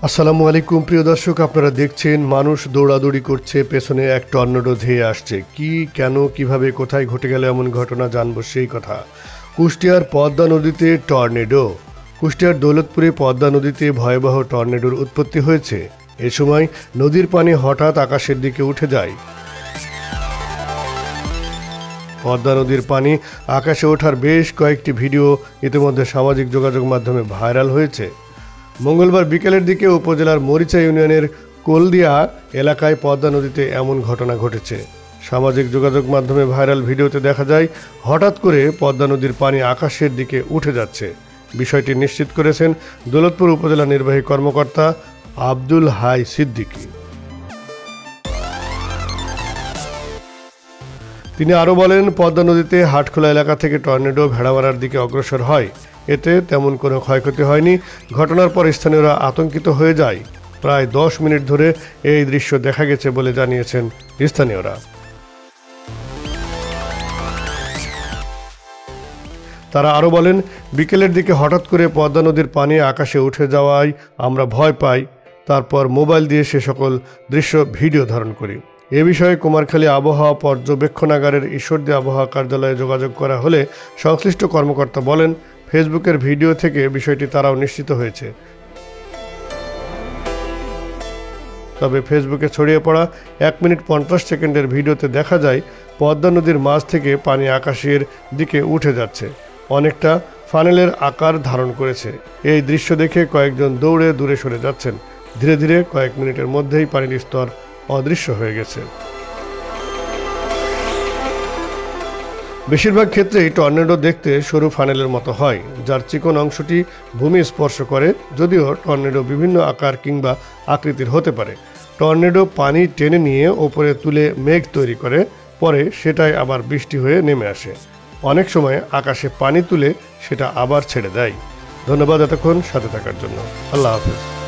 আসসালামু আলাইকুম প্রিয় দর্শক, আপনারা দেখছেন মানুষ দৌড়াদৌড়ি করছে, পেছনে এক টর্নেডো ধেয়ে আসছে। কি, কেন, কিভাবে, কোথায় ঘটে গেল এমন ঘটনা জানবো সেই কথা। কুষ্টিয়ার পদ্মা নদীতে টর্নেডো। কুষ্টিয়ার দৌলতপুরে পদ্মা নদীতে ভয়াবহ টর্নেডোর উৎপত্তি হয়েছে। এ সময় নদীর পানি হঠাৎ আকাশের দিকে উঠে যায়। পদ্মা নদীর পানি আকাশে ওঠার বেশ কয়েকটি ভিডিও ইতিমধ্যে সামাজিক যোগাযোগ মাধ্যমে ভাইরাল হয়েছে। মঙ্গলবার বিকেলের দিকে উপজেলার মরিচা ইউনিয়নের কোলদিয়া এলাকায় পদ্মা নদীতে এমন ঘটনা ঘটেছে। সামাজিক যোগাযোগ মাধ্যমে ভাইরাল ভিডিওতে দেখা যায় হঠাৎ করে পদ্মা নদীর পানি আকাশের দিকে উঠে যাচ্ছে। বিষয়টি নিশ্চিত করেছেন দৌলতপুর উপজেলা নির্বাহী কর্মকর্তা আব্দুল হাই সিদ্দিকী। তিনি আরও বলেন, পদ্মা নদীতে হাটখোলা এলাকা থেকে টর্নেডো ভেড়ামারার দিকে অগ্রসর হয়। এতে তেমন কোনো ক্ষয়ক্ষতি হয়নি। ঘটনার পর স্থানীয়রা আতঙ্কিত হয়ে যায়। প্রায় 10 মিনিট ধরে এই দৃশ্য দেখা গেছে বলে জানিয়েছেন স্থানীয়রা। তারা আরও বলেন, বিকেলের দিকে হঠাৎ করে পদ্মা নদীর পানি আকাশে উঠে যাওয়ায় আমরা ভয় পাই। তারপর মোবাইল দিয়ে সে সকল দৃশ্য ভিডিও ধারণ করি। এ বিষয়ে কুমারখালী আবহাওয়া পর্যবেক্ষণাগারের ঈশ্বরদী আবহাওয়া কার্যালয়ে যোগাযোগ করা হলে সংশ্লিষ্ট কর্মকর্তা বলেন, ফেসবুকের ভিডিও থেকে বিষয়টি তারাও নিশ্চিত হয়েছে। তবে ফেসবুকে ছড়িয়ে পড়া 1 মিনিট 50 সেকেন্ডের ভিডিওতে দেখা যায় পদ্মা নদীর মাঝ থেকে পানি আকাশের দিকে উঠে যাচ্ছে, অনেকটা ফানেলের আকার ধারণ করেছে। এই দৃশ্য দেখে কয়েকজন দৌড়ে দূরে সরে যাচ্ছেন। ধীরে ধীরে কয়েক মিনিটের মধ্যেই পানির স্তর অদৃশ্য হয়ে গেছে। বেশিরভাগ ক্ষেত্রেই টর্নেডো দেখতে সরু ফানেলের মতো হয়, যার চিকন অংশটি ভূমি স্পর্শ করে। যদিও টর্নেডো বিভিন্ন আকার কিংবা আকৃতির হতে পারে। টর্নেডো পানি টেনে নিয়ে ওপরে তুলে মেঘ তৈরি করে, পরে সেটাই আবার বৃষ্টি হয়ে নেমে আসে। অনেক সময় আকাশে পানি তুলে সেটা আবার ছেড়ে দেয়। ধন্যবাদ এতক্ষণ সাথে থাকার জন্য। আল্লাহ হাফেজ।